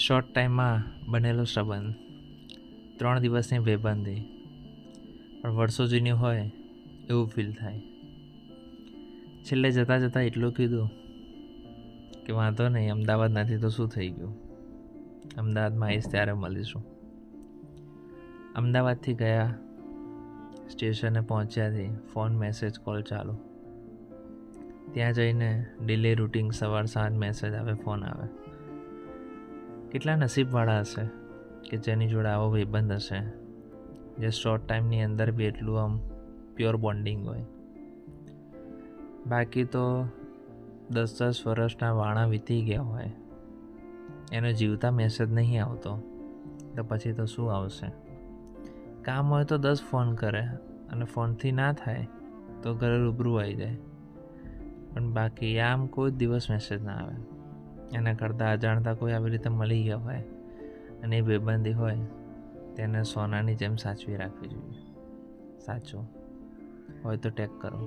Short ટાઈમમાં બનેલો સંબંધ, 3 દિવસની બેબંધી, પણ વર્ષો જૂની હોય એવું ફીલ થાય. છેલ્લે જતાં જતાં એટલું કીધું કે વાંધો નહીં, અમદાવાદ નથી તો શું થઈ ગયું, અમદાવાદમાં આવીશ ત્યારે મળીશું. અમદાવાદથી ગયા, સ્ટેશને પહોંચ્યાથી ફોન, મેસેજ, કોલ ચાલુ. ત્યાં જઈને ડેલી રૂટિન, સવાર સાંજ મેસેજ આવે, ફોન આવે. કેટલા નસીબવાળા હશે કે જેની જોડે આવો ભાઈબંધ હશે, જે શોર્ટ ટાઈમની અંદર બી એટલું આમ પ્યોર બોન્ડિંગ હોય. બાકી તો 10-10 વર્ષના વાણા વીતી ગયા હોય, એનો જીવતા મેસેજ નહીં આવતો તો પછી તો શું આવશે. કામ હોય તો 10 ફોન કરે અને ફોનથી ના થાય તો ઘરે રૂબરૂ આવી જાય, પણ બાકી આમ કોઈ દિવસ મેસેજ ના આવે. એના કરતાં અજાણતા કોઈ આવી રીતે મળી ગયા હોય અને એ બેબંધી હોય, તેને સોનાની જેમ સાચવી રાખવી જોઈએ. સાચું હોય તો ટેગ કરો.